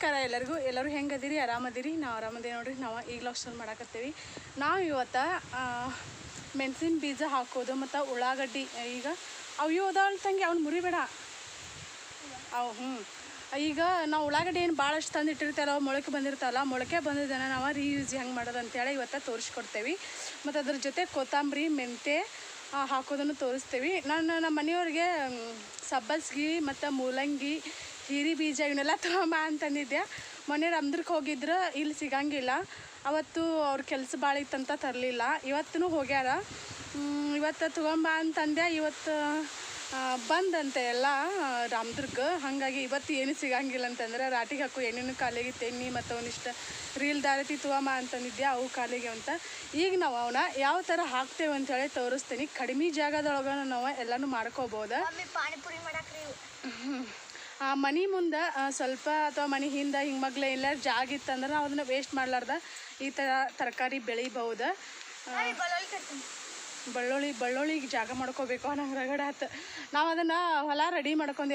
ನಮಸ್ಕಾರ ಎಲ್ಲರೂ ಹೆಂಗದಿರಿ ಆರಾಮದಿರಿ ನಾವು ಆರಾಮದೇವಿ ನೋಡ್ರಿ ನಾವು ಈಗ ಲಾಸ್ಟಲ್ಲಿ ಮಾಡಾಕತ್ತೀವಿ ನಾವು ಇವತ್ತು ಮೆಣಸಿನ ಬೀಜ ಹಾಕೋದು ಮತ್ತು ಉಳ್ಳಾಗಡ್ಡಿ ಈಗ ಅವು ಇವು ಅದಾವಲ್ಲ ತಂಗಿ ಅವ್ನು ಮುರಿಬೇಡ ಅವು ಈಗ ನಾವು ಉಳ್ಳಾಗಡ್ಡಿ ಏನು ಭಾಳಷ್ಟು ತಂದು ಇಟ್ಟಿರ್ತಾರಲ್ಲ ಮೊಳಕೆ ಬಂದಿರ್ತಾವಲ್ಲ ಮೊಳಕೆ ಬಂದಿದ್ದನ್ನು ನಾವು ರೀಯೂಸ್ ಹೆಂಗೆ ಮಾಡೋದು ಅಂತೇಳಿ ಇವತ್ತು ತೋರಿಸ್ಕೊಡ್ತೇವೆ ಮತ್ತು ಅದ್ರ ಜೊತೆ ಕೊತ್ತಂಬರಿ ಮೆಂತ್ಯ ಹಾಕೋದನ್ನು ತೋರಿಸ್ತೀವಿ ನಮ್ಮ ಮನೆಯವ್ರಿಗೆ ಸಬ್ಬಸ್ಗಿ ಮತ್ತು ಮೂಲಂಗಿ ಹೀರಿ ಬೀಜ ಇವನ್ನೆಲ್ಲ ತಗೊಂಬ ಅಂತಂದಿದ್ದೆ ಮೊನ್ನೆ ರಮ್ದ್ರಕ್ಕೆ ಹೋಗಿದ್ರು ಇಲ್ಲಿ ಸಿಗಂಗಿಲ್ಲ ಅವತ್ತು ಅವ್ರ ಕೆಲಸ ಭಾಳ ಇತ್ತಂತ ತರಲಿಲ್ಲ ಇವತ್ತೂ ಹೋಗ್ಯಾರ ಇವತ್ತು ತಗೊಂಬ ಅಂತಂದೆ ಇವತ್ತು ಬಂದಂತೆ ಎಲ್ಲ ರಾಮದುರ್ಗ ಹಾಗಾಗಿ ಇವತ್ತು ಏನು ಸಿಗಂಗಿಲ್ಲ ಅಂತಂದ್ರೆ ರಾಟಿಗೆ ಹಾಕು ಎಣ್ಣೆನೂ ಕಾಲಿಗೆ ಎಣ್ಣೆ ಮತ್ತು ಒಂದಿಷ್ಟು ರೀಲ್ ದಾರತಿ ತಗೊಂಬ ಅಂತಂದಿದ್ದೆ ಅವು ಕಾಲಿಗೆ ಅಂತ ಈಗ ನಾವು ಅವನ್ನ ಯಾವ ಥರ ಹಾಕ್ತೇವೆ ಅಂತೇಳಿ ತೋರಿಸ್ತೀನಿ ಕಡಿಮೆ ಜಾಗದೊಳಗೆ ನಾವು ಎಲ್ಲನೂ ಮಾಡ್ಕೋಬೋದು ಮನೆ ಮುಂದೆ ಸ್ವಲ್ಪ ಅಥವಾ ಮನೆ ಹಿಂದೆ ಹಿಂಗೆ ಮಗ್ಲೆ ಎಲ್ಲರೂ ಜಾಗ ಇತ್ತಂದ್ರೆ ನಾವು ಅದನ್ನು ವೇಸ್ಟ್ ಮಾಡ್ಲಾರ್ದ ಈ ಥರ ತರಕಾರಿ ಬೆಳಿಬಹುದು ಬಳ್ಳುಳ್ಳಿಗೆ ಜಾಗ ಮಾಡ್ಕೋಬೇಕು ನಂಗೆ ರಗಡ ಆತು ನಾವು ಅದನ್ನು ಹೊಲ ರೆಡಿ ಮಾಡ್ಕೊಂಡು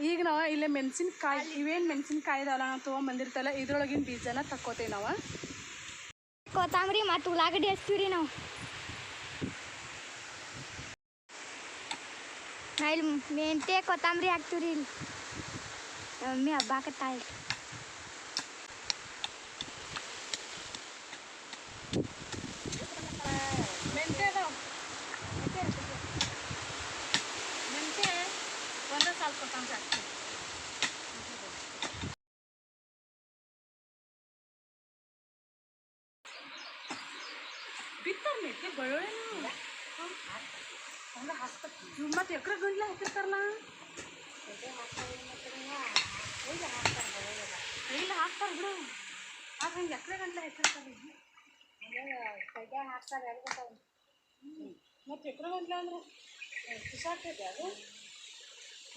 ಈಗ ನಾವು ಇಲ್ಲೇ ಮೆಣಸಿನ್ಕಾಯಿ ಇವೇನು ಮೆಣಸಿನ್ಕಾಯಿ ಇದಾವಲ್ಲ ನಾವು ತೊಗೊಂಬಂದಿರ್ತಲ್ಲ ಇದ್ರೊಳಗಿನ ಬೀಜನ ತಕ್ಕೋತೇವೆ ನಾವು ಕೊತ್ತಂಬರಿ ಮತ್ತು ಉಳ್ಳಾಗಡ್ಡಿ ಹಚ್ತೀವಿ ರೀ ನಾವು ಇಲ್ಲಿ ಮೆಂತ್ಯ ಕೊತ್ತಂಬರಿ ಹಾಕ್ತೀವಿ ರೀ ಇಲ್ಲಿ ಮಮ್ಮಿ ಹಬ್ಬಾಕತ್ತಾಳ ಮೆಂತ್ಯ ಒಂದೇ ಸ್ವಲ್ಪ ಕೊತ್ತಂಬರಿ ಹಾಕ್ತೀವಿ ಬಿತ್ತಾರೆ ಮೆಂತ್ಯ ಬೆಳ್ಳುಳ್ಳಿ ಹಂಗೆ ಹಾಕ್ತಾರೆ ಮತ್ತು ಎಕರೆ ಗಂಟ್ಲೆ ಹಾಕಿರ್ತಾರಲ್ಲ ಇಲ್ಲ ಹಾಕ್ತಾರೆ ಬಿಡು ಆಗ ಹಂಗೆ ಎಕರೆ ಗಂಟ್ಲೆ ಹಾಕಿರ್ತಾರೆ ಹಾಕ್ತಾರೆ ಮತ್ತು ಎಕರೆ ಗಂಟ್ಲೆ ಅಂದ್ರೆ ಖುಷಾಗ್ತೈತೆ ಅದು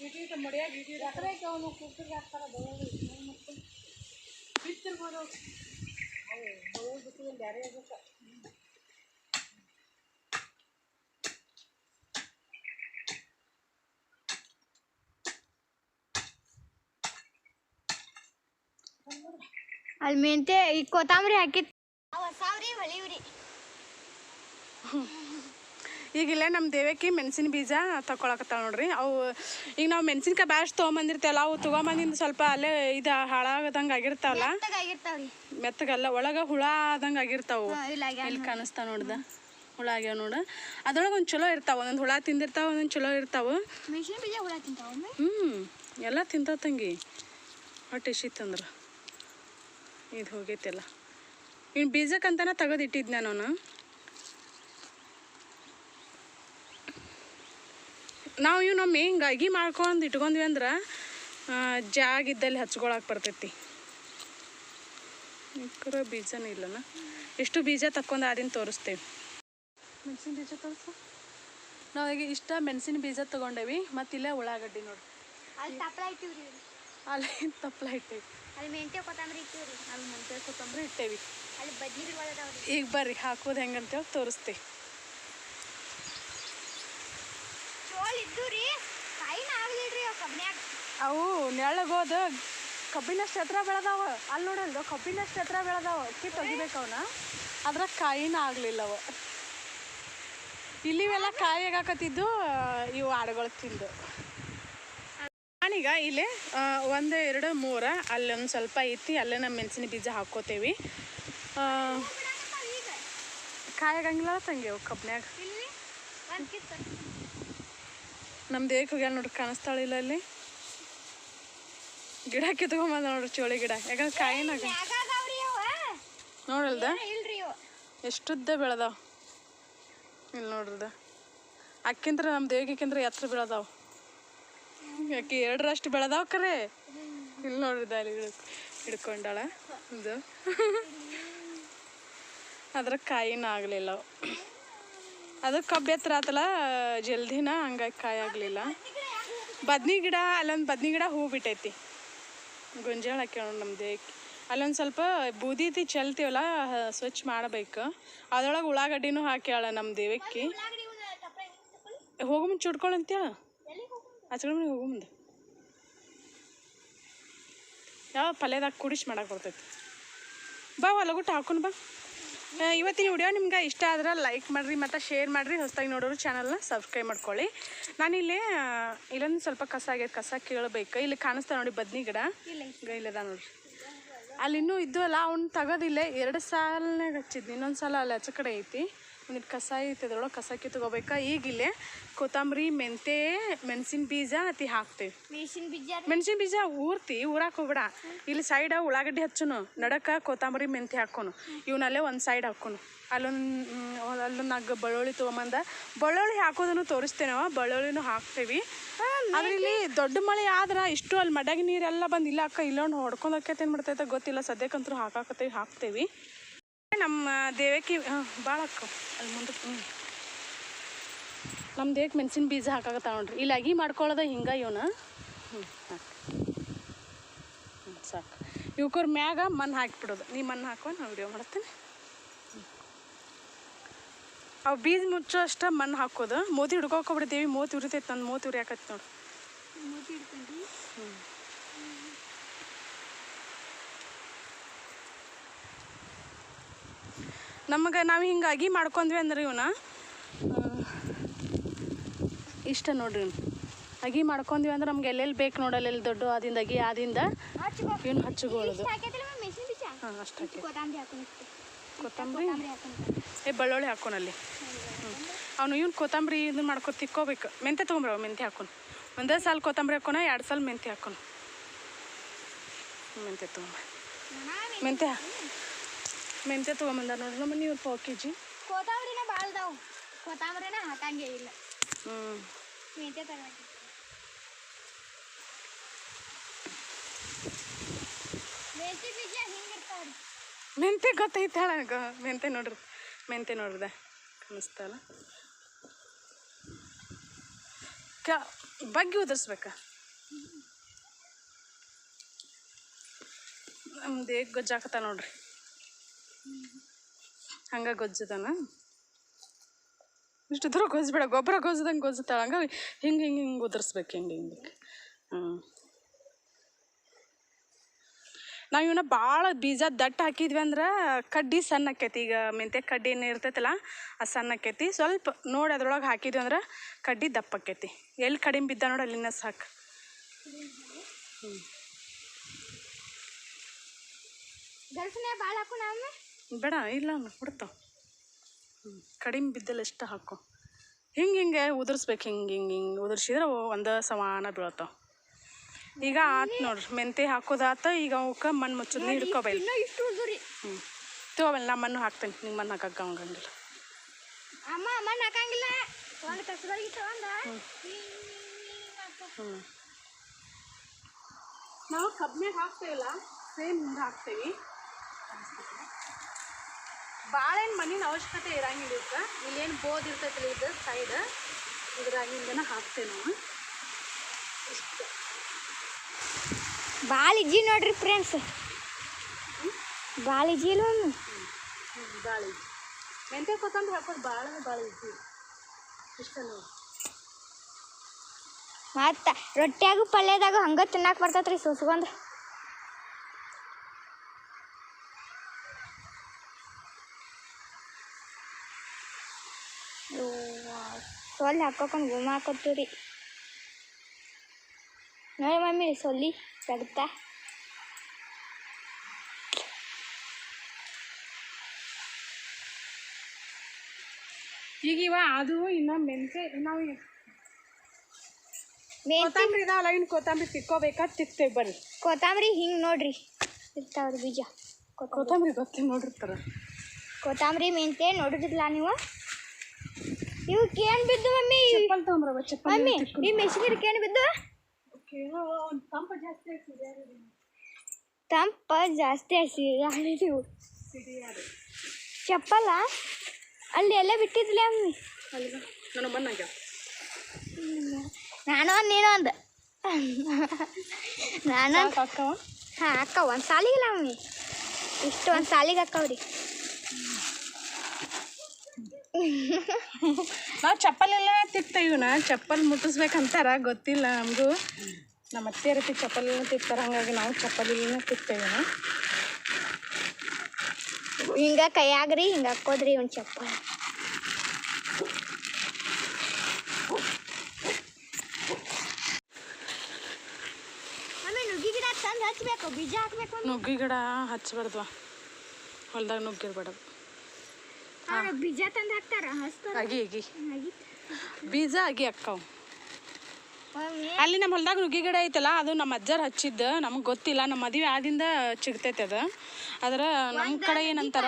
ಇಟೀಟ ಮಡಿಯಾಗಿ ಇಟೀಟ ಎಕರೆಗೆ ಅವನು ಕುಕ್ಕರ್ಗೆ ಹಾಕ್ತಾರೆ ಬೆಳ್ಳುಳ್ಳಿ ಮತ್ತು ಬಿತ್ತಿರ್ಬೋದು ಅವು ಬೆಳ್ಳುಳ್ಳಿ ಬಿಟ್ಟು ಬೇರೆ ಆಗಬೇಕು ಅಲ್ಲಿ ಮೆಂತ್ಯ ಈಗ ಕೊತ್ತಂಬರಿ ಹಾಕಿತ್ತು ಹೊಸಾವ್ರಿ ಹೊಳಿವ್ರಿ ಈಗಿಲ್ಲ ನಮ್ಮ ದೇವಕ್ಕೆ ಮೆಣಸಿನ ಬೀಜ ತಗೊಳಕತ್ತಾವ ನೋಡ್ರಿ ಅವು ಈಗ ನಾವು ಮೆಣಸಿನ್ಕಾಯಿ ಬ್ಯಾಸ್ಟ್ ತೊಗೊಂಬಂದಿರ್ತೇವಲ್ಲ ಅವು ತೊಗೊಂಬಂದಿಂದ ಸ್ವಲ್ಪ ಅಲ್ಲೇ ಇದು ಹಾಳಾಗದಂಗೆ ಆಗಿರ್ತಾವಲ್ಲ ಮೆತ್ತಗಲ್ಲ ಒಳಗೆ ಹುಳ ಆದಂಗೆ ಆಗಿರ್ತಾವೆ ಇಲ್ಲಿ ಕಾಣಿಸ್ತಾವ ನೋಡ್ದ ಹುಳ ಆಗ್ಯಾವ ನೋಡು ಅದ್ರೊಳಗೆ ಒಂದು ಚಲೋ ಇರ್ತಾವೆ ಒಂದೊಂದು ಹುಳ ತಿಂದಿರ್ತಾವೆ ಒಂದೊಂದು ಚಲೋ ಇರ್ತಾವೆ ಮೆಣಸಿನ ಬೀಜ ಹುಳ ತಿಂತಾವ ಎಲ್ಲ ತಿಂತಾವ ತಂಗಿ ಹೊಟ್ಟೆ ಇಷ್ಟಿತ್ತಂದ್ರೆ ಇದು ಹೋಗೈತೆಲ್ಲ ಇನ್ನು ಬೀಜಕ್ಕಂತನ ತೆಗೆದಿಟ್ಟಿದ್ದೆ ನಾನು ನಾವು ಇನ್ನೊಮ್ಮೆ ಹಿಂಗಾಗಿ ಮಾಡ್ಕೊಂಡು ಇಟ್ಕೊಂಡ್ವಿ ಅಂದ್ರೆ ಜಾಗ ಇದ್ದಲ್ಲಿ ಹಚ್ಕೊಳಕ್ಕೆ ಬರ್ತೈತಿ ಇಕ್ಕರ ಬೀಜನೂ ಇಲ್ಲನ ಎಷ್ಟು ಬೀಜ ತಕ್ಕೊಂಡು ಆದಿನ ತೋರಿಸ್ತೇವೆ ಮೆಣಸಿನ ಬೀಜ ತೋರಿಸು ನಾವೀಗ ಇಷ್ಟ ಮೆಣಸಿನ ಬೀಜ ತೊಗೊಂಡೇವಿ ಮತ್ತು ಇಲ್ಲೇ ಉಳ್ಳಾಗಡ್ಡಿ ನೋಡಿ ಅಲ್ಲಿ ತಪ್ಪಲ ಇಟ್ಟೇವಿ ಅಲ್ಲಿ ಮೆಂತ್ಯ ಕೊತ್ತಂಬರಿ ಇಟ್ಟೇವಿ ಅಲ್ಲಿ ಮೆಂತ್ಯ ಕೊತ್ತಂಬರಿ ಇಟ್ಟೇವಿ ಅಲ್ಲಿ ಬದ್ನಿಗಳು ಈಗ ಬರ್ರಿ ಹಾಕೋದು ಹೆಂಗಂತೇಳಿ ತೋರಿಸ್ತೇವೆ ಅವು ನೆಳಗೋದ ಕಬ್ಬಿನಷ್ಟು ಎತ್ತರ ಬೆಳೆದಾವ ಅಲ್ಲಿ ನೋಡಲ್ದು ಕಬ್ಬಿನಷ್ಟು ಎತ್ತರ ಬೆಳೆದಾವ ಅಕ್ಕಿ ತೆಗಿಬೇಕು ಅವನ್ನ ಅದ್ರ ಕಾಯಿನ ಆಗಲಿಲ್ಲ ಅವ ಇಲ್ಲಿವೆಲ್ಲ ಕಾಯಿ ಆಗಾಕತ್ತಿದ್ದು ಇವು ಆಡುಗಳು ತಿಂದು ನಾನೀಗ ಇಲ್ಲಿ 1 2 3 ಅಲ್ಲೊಂದು ಸ್ವಲ್ಪ ಐತಿ ಅಲ್ಲೇ ನಮ್ಮ ಮೆಣಸಿನ ಬೀಜ ಹಾಕ್ಕೋತೇವಿ ಕಾಯಿ ಆಗಂಗಿಲ್ಲ ತಂಗಿ ಅವು ಕಬ್ನ್ಯಾಗ ನಮ್ಮ ದೇಹಕ್ಕೆ ಹೋಗ್ಯಾರ ನೋಡ್ರಿ ಕಾಣಿಸ್ತಾಳಿಲ್ಲ ಅಲ್ಲಿ ಗಿಡ ಕಿತ್ಕೊಂಬಂದ ನೋಡ್ರಿ ಚೋಳಿ ಗಿಡ ಯಾಕಂದ್ರೆ ಕಾಯಿನಾಗ ನೋಡಲ್ದ ಎಷ್ಟುದ್ದ ಬೆಳೆದಾವ ಇಲ್ಲಿ ನೋಡ್ರದ ಅಕ್ಕಿಂತ್ರ ನಮ್ಮ ದೇಹಕ್ಕಿಂತ್ರ ಎತ್ತರ ಬೆಳೆದಾವ ಯಾಕೆ 2ರಷ್ಟು ಬೆಳೆದಾವ ಕರೆ ಇಲ್ಲಿ ನೋಡ್ರಿದ ಅಲ್ಲಿ ಹಿಡ್ಕೊಂಡಾಳ ಇದು ಅದ್ರ ಕಾಯಿನ ಆಗಲಿಲ್ಲ ಅದು ಕಬ್ಬು ಎತ್ತರ ಆತಲ್ಲ ಜಲ್ದಿನ ಹಂಗಾಗಿ ಕಾಯಿ ಆಗಲಿಲ್ಲ ಬದ್ನಿ ಗಿಡ ಅಲ್ಲೊಂದು ಬದ್ನಿ ಗಿಡ ಹೂ ಬಿಟ್ಟೈತಿ ಗೊಂಜಾಳ ಹಾಕ್ಯಾವ ನಮ್ಮ ದೇಹಕ್ಕೆ ಅಲ್ಲೊಂದು ಸ್ವಲ್ಪ ಬೂದಿತಿ ಚೆಲ್ತೀವಲ್ಲ ಸ್ವಚ್ಛ ಮಾಡಬೇಕು ಅದ್ರೊಳಗೆ ಉಳ್ಳಾಗಡ್ಡಿನೂ ಹಾಕ್ಯಾಳ ನಮ್ಮ ದೇವಕ್ಕೆ ಹೋಗು ಮುಂದೆ ಚುಟ್ಕೊಳ್ಳಂತೇಳ ಆಚೆ ಮನೆ ಹೋಗು ಮುಂದೆ ಯಾವ ಪಲ್ಯದಾಗ ಕೂಡಿಸಿ ಮಾಡಕ್ಕೆ ಬರ್ತೈತಿ. ಬಾ ಒಲಗುಟ್ಟು ಹಾಕೊಂಡು ಬಾ. ಇವತ್ತಿನ ವಿಡಿಯೋ ನಿಮ್ಗೆ ಇಷ್ಟ ಆದ್ರೆ ಲೈಕ್ ಮಾಡಿರಿ ಮತ್ತು ಶೇರ್ ಮಾಡಿರಿ. ಹೊಸದಾಗಿ ನೋಡೋರು ಚಾನಲ್ನ ಸಬ್ಸ್ಕ್ರೈಬ್ ಮಾಡ್ಕೊಳ್ಳಿ. ನಾನಿಲ್ಲಿ ಇಲ್ಲೊಂದು ಸ್ವಲ್ಪ ಕಸ ಆಗೈತೆ, ಕಸ ಕೀಳಬೇಕು. ಇಲ್ಲಿ ಕಾಣಿಸ್ತಾ ನೋಡಿ ಬದ್ನಿ ಗಿಡ ಇಲ್ಲದ ನೋಡ್ರಿ. ಅಲ್ಲಿ ಇನ್ನೂ ಇದ್ದು ಅಲ್ಲ, ಅವ್ನು ತೆಗೋದಿಲ್ಲ. 2 ಸಾಲನಾಗ ಹಚ್ಚಿದ್ನಿ, ಇನ್ನೊಂದು ಸಲ ಅಲ್ಲಿ ಆಚೆ ಕಡೆ ಐತಿ. ಒಂದಿಟ್ಟು ಕಸ ಐತಿ, ಅದ್ರೊಳಗೆ ಕಸ ಕಿತ್ಕೋಬೇಕಾ. ಈಗಿಲ್ಲೇ ಕೊತ್ತಂಬರಿ, ಮೆಂತೆ, ಮೆಣಸಿನ ಬೀಜ ಹಾಕ್ತೇವೆ. ಮೆಣಸಿನ ಬೀಜ ಊರಾಕ ಹೋಗ್ಬೇಡ. ಇಲ್ಲಿ ಸೈಡ್ ಉಳ್ಳಾಗಡ್ಡಿ ಹಚ್ಚುನು, ನಡಕ ಕೊತ್ತಂಬರಿ ಮೆಂತೆ ಹಾಕೋನು. ಇವನಲ್ಲೇ ಒಂದು ಸೈಡ್ ಹಾಕೋನು. ಅಲ್ಲೊಂದು ನಾಲ್ಕು ಬೆಳ್ಳುಳ್ಳಿ ತೊಗೊಂಬಂದ. ಬೆಳ್ಳುಳ್ಳಿ ಹಾಕೋದನ್ನು ತೋರಿಸ್ತೇವೆ ನಾವು. ಬೆಳ್ಳುಳ್ಳಿನೂ ಹಾಕ್ತೇವೆ. ಆದ್ರೆ ಇಲ್ಲಿ ದೊಡ್ಡ ಮಳೆ ಆದ್ರೆ ಇಷ್ಟು ಅಲ್ಲಿ ಮಡ್ಯಾಗ ನೀರೆಲ್ಲ ಬಂದು ಇಲ್ಲ ಅಕ್ಕ ಇಲ್ಲೊಂದು ಹೊಡ್ಕೊಂಡು ಹೋಗ್ಯತೆ ಏನು ಮಾಡ್ತೈತೆ ಗೊತ್ತಿಲ್ಲ. ಸದ್ಯಕ್ಕಂತೂ ಹಾಕ್ತೇವೆ. ನಮ್ಮ ದೇವಕ್ಕೆ ಭಾಳ ಅಕ್ಕ ಅಲ್ಲಿ ಮುಂದೆ ನಮ್ಮ ದೇವಕ್ಕೆ ಮೆಣಸಿನ ಬೀಜ ಹಾಕಾಕತ್ತ ನೋಡ್ರಿ. ಇಲ್ಲಿ ಅಗಿ ಮಾಡ್ಕೊಳ್ಳೋದ ಹಿಂಗೆ ಇವನು ಸಾಕು. ಇವಕ್ರ ಮ್ಯಾಗ ಮಣ್ಣು ಹಾಕಿಬಿಡೋದು. ನೀ ಮಣ್ಣು ಹಾಕೊಂಡು ನಾನು ವಿಡಿಯೋ ಮಾಡ್ತೇನೆ. ಅವು ಬೀಜ ಮುಚ್ಚೋ ಅಷ್ಟ ಮಣ್ಣು ಹಾಕೋದು. ಮೋತಿ ಹಿಡ್ಕೋಬಿಡ್ತೇವಿ. ಮೋತಿ ಉರಿತೈತೆ, ನನ್ನ ಮೋತಿ ಉರಿಯಾಕೈತೆ ನೋಡಿ. ನಮಗೆ ನಾವು ಹಿಂಗೆ ಅಗಿ ಮಾಡ್ಕೊಂಡ್ವಿ ಅಂದ್ರೆ ಇವನ ಇಷ್ಟ ನೋಡ್ರಿ. ಇವ್ನು ಅಗಿ ಮಾಡ್ಕೊಂಡ್ವಿ ಅಂದ್ರೆ ನಮ್ಗೆ ಎಲ್ಲೆಲ್ಲಿ ಬೇಕು ನೋಡಲ್ಲ, ಎಲ್ಲಿ ದೊಡ್ಡ ಆದಿಂದ ಅಗಿ ಆದಿಂದ ಇವನು ಹಚ್ಚಿಕೊಳ್ಳೋದು. ಹಾಂ ಅಷ್ಟು ಹಾಕಿ ಕೊತ್ತಂಬರಿ ಬೆಳ್ಳುಳ್ಳಿ ಹಾಕೋನಲ್ಲಿ. ಅವನು ಇವ್ನು ಕೊತ್ತಂಬರಿ ಇದನ್ನ ಮಾಡ್ಕೊ ತಿಕ್ಕೋಬೇಕು. ಮೆಂತೆ ತೊಗೊಂಬ್ರವ, ಮೆಂತೆ ಹಾಕೋನು. ಒಂದೇ ಸಾಲ ಕೊತ್ತಂಬರಿ ಹಾಕೋಣ, 2 ಸಾಲ ಮೆಂತೆ ಹಾಕೋನು. ಮೆಂತೆ ತೊಗೊಂಬಂದ ನೋಡ್ರಿ ನಮ್ಮ ನೀವು 4 kg. ಕೊತ್ತಂಬರಿನ ಭಾಳದಾವು, ಕೊತ್ತಂಬರಿನ ಹಾಕಂಗೇ ಇಲ್ಲ. ಮೆಂತೆ ತಗೊಳಕ್ಕೆ ಮೆಂತೆ ಬೀಜ ಹಿಂಗಿರ್ತಾವ್ರಿ. ಮೆಂತೆ ಗೊತ್ತೈತೆ ಹೇಳ. ಮೆಂತೆ ನೋಡ್ರಿದ ಕಾಣಿಸ್ತಲ್ಲ. ಬಗ್ಗೆ ಉದರ್ಸ್ಬೇಕಾ. ನಮ್ದು ಗೊಜ್ಜಾಕತ್ತ ನೋಡ್ರಿ. ಹಂಗೆ ಗೊಜ್ಜದನ ಇಷ್ಟು ದೂರ ಗೊಜ್ಬೇಡ. ಗೊಬ್ಬರ ಗೊಜ್ಜದಂಗೆ ಗೊಜ್ಜುತ್ತಾಳ. ಹಂಗೆ ಹಿಂಗೆ ಉದರ್ಸ್ಬೇಕು. ಹಿಂಗೆ ನಾವು ಇವನ್ನ ಭಾಳ ಬೀಜ ದಟ್ಟ ಹಾಕಿದ್ವಿ ಅಂದ್ರೆ ಕಡ್ಡಿ ಸಣ್ಣ ಆಕೈತಿ. ಈಗ ಮೆಂತೆ ಕಡ್ಡಿ ಏನು ಇರ್ತೈತಲ್ಲ ಅದು ಸಣ್ಣ ಆಕೈತಿ. ಸ್ವಲ್ಪ ನೋಡಿ ಅದ್ರೊಳಗೆ ಹಾಕಿದ್ವಿ ಅಂದ್ರೆ ಕಡ್ಡಿ ದಪ್ಪ ಆಕೈತಿ. ಎಲ್ಲಿ ಕಡಿಮೆ ಬಿದ್ದ ನೋಡಿ ಅಲ್ಲಿನ ಸಾಕು. ಬೇಡ ಇಲ್ಲ ಬಿಡ್ತಾವ. ಕಡಿಮೆ ಬಿದ್ದಲ್ಲಿ ಎಷ್ಟು ಹಾಕು. ಹಿಂಗೆ ಉದುರ್ಸ್ಬೇಕು. ಹಿಂಗೆ ಉದುರ್ಸಿದ್ರೆ ಒಂದು ಸಮಾನ ಬೀಳ್ತಾವ. ಈಗ ಆತು ನೋಡ್ರಿ, ಮೆಂತೆ ಹಾಕೋದಾತ. ಈಗ ಅವಕ್ಕೆ ಮಣ್ಣು ಮುಚ್ಚೋದು ಹಿಡ್ಕೋಬೇಕು. ತಗೋಬಲ್ಲ ನಾ ಮಣ್ಣು ಹಾಕ್ತೇನೆ. ನಿಂಗೆ ಮಣ್ಣು ಹಾಕಂಗಿಲ್ಲ. ನಾವು ಕಬ್ಬಿನಾಗ ಹಾಕ್ತೇವಲ್ಲ ಸೇಮ್ ಹಿಂಗೆ ಹಾಕ್ತೇವೆ. ಭಾಳ ಏನು ಮಣ್ಣಿನ ಅವಶ್ಯಕತೆ ಇರಂಗಿಲ್ಲ. ಇದಕ್ಕೆ ಇಲ್ಲೇನು ಬೋದ್ ಇರ್ತೈತಿಲ್ಲ ಇದು ಸೈಡ್, ಇದ್ರಾಗಿಂದನ ಹಾಕ್ತೇವೆ ನಾವು. ಇಷ್ಟು ಭಾಳ ಇಜ್ಜಿ ನೋಡ್ರಿ ಫ್ರೆಂಡ್ಸ್. ಭಾಳ ಇಜ್ಜಿ ಇಲ್ಲ ಒಮ್ಮೆ. ಭಾಳ ಇಜ್ಜಿ. ಮೆಂತೆ ಕೊತ್ತಂಬರಿ ಹಾಕೋದು ಭಾಳ ಇಜ್ಜಿ. ಇಷ್ಟ ನೋಡಿ. ಮತ್ತು ರೊಟ್ಟಿಯಾಗು ಪಲ್ಯದಾಗು ಹಂಗೆ ತಿನ್ನಕ್ಕೆ ಬರ್ತೈತೆ ರೀ ಸುಸ್ಕೊಂಡ್ರೆ. ಸೊಲ್ಲಿ ಹಾಕೋಕೊಂಡು ಗುಮ್ಮ ಹಾಕೋತೀವಿ ರೀ. ನೋಡಿ ಮಮ್ಮಿ ಸೊಲ್ಲಿ ತೆಗ್ತಾ. ಈಗ ಅದು ಇನ್ನು ಮೆಂತೆ ನಾವು ಕೊತ್ತಂಬರಿ ಇದಾವಲ್ಲ, ಇನ್ನು ಕೊತ್ತಂಬರಿ ತಿಕ್ಕೋಬೇಕಾ ತಿಕ್ತೇವೆ ಬರ್ರಿ. ಕೊತ್ತಂಬರಿ ಹಿಂಗೆ ನೋಡ್ರಿ ಇರ್ತಾವ್ರಿ ಬೀಜ. ಕೊತ್ತಂಬರಿ ಗೊತ್ತೇ ನೋಡಿರ್ತಾರ. ಕೊತ್ತಂಬರಿ ಮೆಂತೆ ನೋಡಿದ್ರಲ್ಲ ನೀವು. ಇವಕ್ಕೆ ಏನು ಬಿದ್ದು ಮಮ್ಮಿ? ಚಪ್ಪಲ್ ತೊಗೊಂಬ್ರವ. ಚಪ್ಪಲ್ ಮಮ್ಮಿ ಈ ಮೆಣಸಿನಕಾಯಿ ಏನು ಬಿದ್ದು? ತಂಪ ಜಾಸ್ತಿ ಹಸಿವು ಚಪ್ಪಲ್ಲ ಅಲ್ಲಿ ಎಲ್ಲ ಬಿಟ್ಟಿದ್ಲೆ ಅಮ್ಮಿ. ನಾನು ಬಂದಾಗ ನಾನು ನೀನೊಂದು ನಾನು ಅಕ್ಕವ. ಹಾಂ ಅಕ್ಕ ಒಂದು ಸಾಲಿಗಿಲ್ಲ ಅಮ್ಮಿ, ಇಷ್ಟು ಒಂದು ಸಾಲಿಗೆ ಅಕ್ಕವ್ರಿ. ನಾವು ಚಪ್ಪಲೆಲ್ಲ ತಿಕ್ತೇವೆ. ಇವನ್ನ ಚಪ್ಪಲ್ ಮುಟ್ಟಿಸ್ಬೇಕಂತಾರ, ಗೊತ್ತಿಲ್ಲ ನಮಗೂ. ನಮ್ಮ ಅತ್ತೆ ರೀತಿ ಚಪ್ಪಲಿನ ತಿಕ್ತಾರೆ, ಹಾಗಾಗಿ ನಾವು ಚಪ್ಪಲಿನ ತಿಕ್ತೇವೆ. ಹಿಂಗೆ ಕೈಯಾಗ್ರಿ ಹಿಂಗೆ ಹಾಕೋದ್ರಿ ಒಂದು ಚಪ್ಪಲ್. ಆಮೇಲೆ ನುಗ್ಗಿ ಗಿಡ ತಂದು ಹಚ್ಬೇಕು, ಬೀಜ ಹಾಕ್ಬೇಕು. ನುಗ್ಗಿ ಗಿಡ ಹಚ್ಚಬಾರ್ದು, ಹೊಲ್ದಾಗ ನುಗ್ಗಿರ್ಬಾರ್ದು. ಬೀಜ ತಂದು ಹಾಕ್ತಾರ, ಹಚ್ತಾರ. ಅಗಿ ಬೀಜ ಅಗಿ ಅಕ್ಕಾವು. ಅಲ್ಲಿ ನಮ್ಮ ಹೊಲ್ದಾಗ ನುಗ್ಗಿ ಗಿಡ ಐತಲ್ಲ, ಅದು ನಮ್ಮ ಅಜ್ಜಾರು ಹಚ್ಚಿದ್ದು, ನಮಗೆ ಗೊತ್ತಿಲ್ಲ. ನಮ್ಮ ಮದುವೆ ಆದಿಂದ ಸಿಗ್ತೈತೆ ಅದು. ಆದ್ರೆ ನಮ್ಮ ಕಡೆ ಏನಂತಾರ,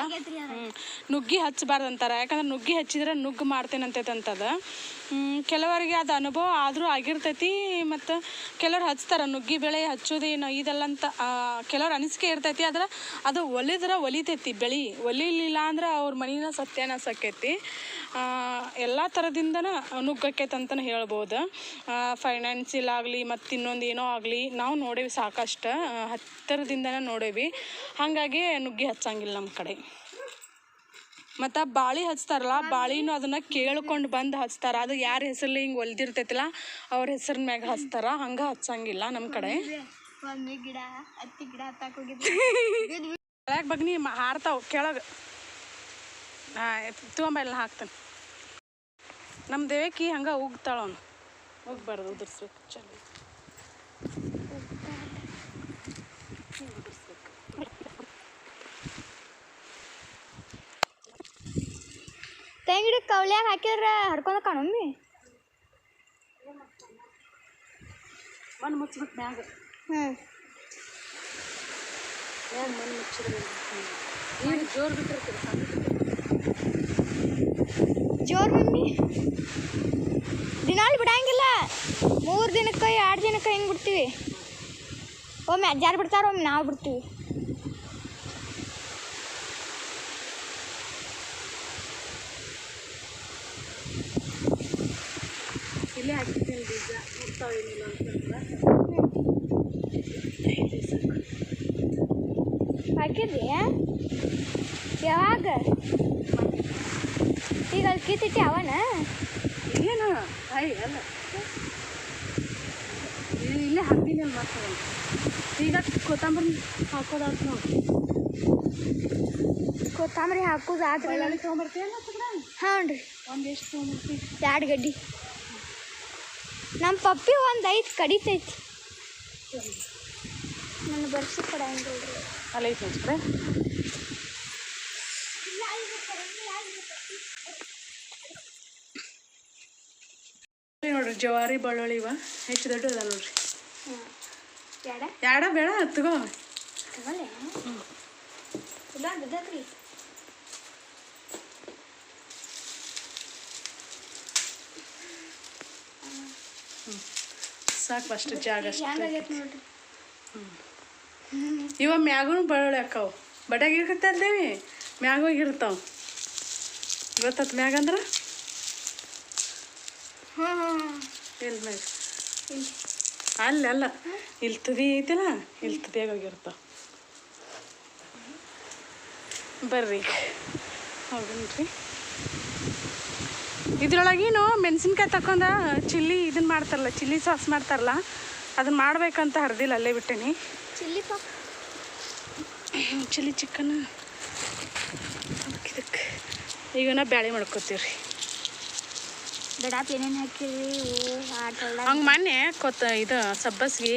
ನುಗ್ಗಿ ಹಚ್ಚಬಾರ್ದು ಅಂತಾರೆ. ಯಾಕಂದ್ರೆ ನುಗ್ಗಿ ಹಚ್ಚಿದ್ರೆ ನುಗ್ಗು ಮಾಡ್ತೇನಂತೈತೆ ಅಂತದ. ಕೆಲವರಿಗೆ ಅದು ಅನುಭವ ಆದರೂ ಆಗಿರ್ತೈತಿ. ಮತ್ತು ಕೆಲವ್ರು ಹಚ್ತಾರೆ, ನುಗ್ಗಿ ಬೆಳೆ ಹಚ್ಚೋದೇನು ಇದೆಲ್ಲ ಅಂತ ಕೆಲವ್ರು ಅನಿಸಿಕೆ ಇರ್ತೈತಿ. ಆದ್ರೆ ಅದು ಒಲಿದ್ರೆ ಒಲಿತೈತಿ ಬೆಳೆ, ಒಲಿಲಿಲ್ಲ ಅಂದ್ರೆ ಅವ್ರ ಮನೇನ ಸತ್ಯಾನಾಶ ಆಕೈತಿ. ಎಲ್ಲ ಥರದಿಂದನ ನುಗ್ಗಕ್ಕೈತೆ ಅಂತಲೇ ಹೇಳ್ಬೋದು. ಫೈನಾನ್ಸಿಯಲ್ ಆಗಲಿ ಮತ್ತು ಇನ್ನೊಂದು ಏನೋ ಆಗಲಿ ನಾವು ನೋಡೇವಿ, ಸಾಕಷ್ಟು ಹತ್ತಿರದಿಂದನೇ ನೋಡೇವಿ. ಹಾಗಾಗಿ ನುಗ್ಗಿ ಹಚ್ಚಂಗಿಲ್ಲ ನಮ್ಮ ಕಡೆ. ಮತ್ತು ಬಾಳೆ ಹಚ್ತಾರಲ್ಲ, ಬಾಳೆನೂ ಅದನ್ನು ಕೇಳ್ಕೊಂಡು ಬಂದು ಹಚ್ತಾರೆ. ಅದು ಯಾರ ಹೆಸರಲ್ಲಿ ಹಿಂಗೆ ಒಲ್ದಿರ್ತೈತಿಲ್ಲ ಅವ್ರ ಹೆಸರಿನ ಮ್ಯಾಗ ಹಚ್ತಾರ, ಹಂಗೆ ಹಚ್ಚಂಗಿಲ್ಲ ನಮ್ಮ ಕಡೆ. ಗಿಡ ಹತ್ತಿ ಗಿಡ ಹತ್ತಾಕ ಕೆಳಗೆ ಬಗ್ನಿ ಹಾರ್ತಾವೆ ಕೆಳಗೆ. ತೊಗೊಂಬಲ್ಲ ಹಾಕ್ತಾನೆ. ನಮ್ಮ ದೇವಕಿ ಹಂಗೆ ಉಗ್ತಾಳ, ಅವನು ಹೋಗ್ಬಾರ್ದು, ಉದುರ್ಸ್ಬೇಕು. ಚಲೋ ತೆಂಗಿನ ಗಿಡ ಕವಲ್ಯಾಗ ಹಾಕಿದ್ರೆ ಹರ್ಕೊಂಡ ಕಾಣೊಮ್ಮೆ. ಮಣ್ಣು ಮುಚ್ಚಿಬಿಟ್ಟು ಮ್ಯಾಗ ಮಣ್ಣು ಮುಚ್ಚಿದ್ರೆ ನೀರು ಜೋರು ಬಿಟ್ಟಿರ್ತೀವಿ. ಜೋರು ಮಮ್ಮಿ ದಿನಾಲು ಬಿಡಂಗಿಲ್ಲ, 3 ದಿನಕ್ಕೆ 2 ದಿನಕ್ಕೆ ಹಿಂಗೆ ಬಿಡ್ತೀವಿ. ಒಮ್ಮೆ ಅಜ್ಜಾರು ಬಿಡ್ತಾರ, ಒಮ್ಮೆ ನಾವು ಬಿಡ್ತೀವಿ. ಇಲ್ಲೇ ಹಾಕಿದ್ದೀನಿ ಬೀಜ, ಹುಡ್ತಾವೇನಿಲ್ಲ ಅಂತಂದ್ರೆ ಹಾಕಿದ್ರಿ. ಯಾವಾಗ ಈಗ ಅಲ್ಲಿ ಕಿತ್ತಿಟ್ಟಿ ಅವನ ಏನು ಹಾಯ್ ಅಲ್ಲ, ಇಲ್ಲೇ ಹಾಕ್ತೀನಿ ಅಲ್ಲಿ ಮಾಡ್ತಾರೆ. ಈಗ ಕೊತ್ತಂಬರಿ ಹಾಕೋದಾತ ನೋಡಿ. ಕೊತ್ತಂಬರಿ ಹಾಕೋದು ಆದ್ರೆ ಬಳ್ಳಾಳಿ ತೊಗೊಂಬರ್ತೀಯಲ್ಲ? ಹಾಂ ರೀ, ಒಂದು ಎಷ್ಟು ತೊಗೊಂಬರ್ತೀವಿ? 2 ಗಡ್ಡಿ. ನಮ್ಮ ಪಪ್ಪಿ ಒಂದು 5 ಕಡಿತೈತಿ. ನನ್ನ ಬರ್ಸಿ ಕೊಡಂಗಿಲ್ಲ. ಅಲ್ಲ ಐತೆ ನೋಡ್ರೆ. ನೋಡ್ರಿ ಜವಾರಿ ಬೆಳ್ಳುಳ್ಳಿ ಇವ ಎಷ್ಟು ದೊಡ್ಡ ಅದ ನೋಡ್ರಿ. ಯಾಡ ಬೇಡ ತಗೋ. ಸಾಕು ಅಷ್ಟು ಜಾಗ ಅಷ್ಟು. ಇವ ಮ್ಯಾಗೂ ಬೆಳ್ಳುಳ್ಳಿ ಹಾಕಾವು, ಬಡ್ಯಾಗ ಇರ್ತಲ್ದೇವಿ ಮ್ಯಾಗ ಹೋಗಿರ್ತಾವ. ಗೊತ್ತತ್ ಮ್ಯಾಗ ಅಂದ್ರೆ ಎಲ್ಲಿ ಮ್ಯಾಗ ಅಲ್ಲಿ ಅಲ್ಲ, ಇಲ್ಲಿ ತುದಿ ಐತಿಲ್ಲ, ಇಲ್ಲಿ ತುದಿಯಾಗ ಹೋಗಿರ್ತಾವ. ಬರ್ರಿ ಹೋಗನ್ರಿ. ಇದ್ರೊಳಗೇನು ಮೆಣಸಿನ್ಕಾಯಿ ತಕೊಂಡ ಚಿಲ್ಲಿ ಇದನ್ನ ಮಾಡ್ತಾರಲ್ಲ, ಚಿಲ್ಲಿ ಸಾಸ್ ಮಾಡ್ತಾರಲ್ಲ, ಅದನ್ನ ಮಾಡ್ಬೇಕಂತ ಹರಿದಿಲ್ಲ, ಅಲ್ಲೇ ಬಿಟ್ಟೇನಿ. ಚಿಲ್ಲಿ ಚಿಕನ್ ಇದಕ್ಕೆ ಈಗ ನಾ ಬ್ಯಾಳೆ ಮಾಡ್ಕೊತೀವ್ರಿ. ಬೇಡಾಪ್ ಏನೇನು ಹಾಕಿರಿ ಹಂಗೆ ಮೊನ್ನೆ ಇದು ಸಬ್ಬಸ್ಗೆ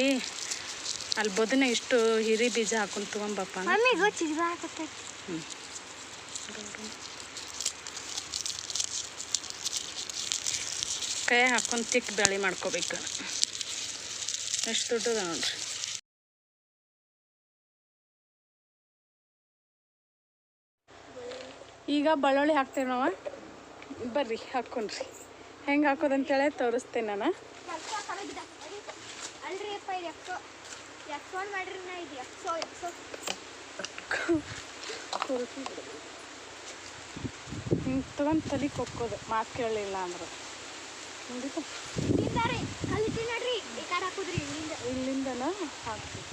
ಅಲ್ಲಿ ಬದನೆ ಇಷ್ಟು ಹಿರಿ ಬೀಜ ಹಾಕೊಂಡು ತೊಗೊಂಬಪ್ಪ. ಕೈ ಹಾಕೊಂಡು ತಿಕ್ ಬ್ಯಾಳೆ ಮಾಡ್ಕೋಬೇಕು. ಎಷ್ಟು ದೊಡ್ಡದ ನೋಡ್ರಿ. ಈಗ ಬೆಳ್ಳುಳ್ಳಿ ಹಾಕ್ತೇವೆ ನಾವು. ಬರ್ರಿ ಹಾಕ್ಕೊಂಡ್ರಿ, ಹೆಂಗೆ ಹಾಕೋದಂತೇಳಿ ತೋರಿಸ್ತೇನೆ ನಾನು. ಹಿಂಗೆ ತಗೊಂಡು ತಲೆ ಕೊಕ್ಕೋದು, ಮಾತು ಕೇಳಲಿಲ್ಲ ಅಂದ್ರೆ ನೋಡಿದ ಇಲ್ಲಿಂದನ ಹಾಕ್ತೀವಿ.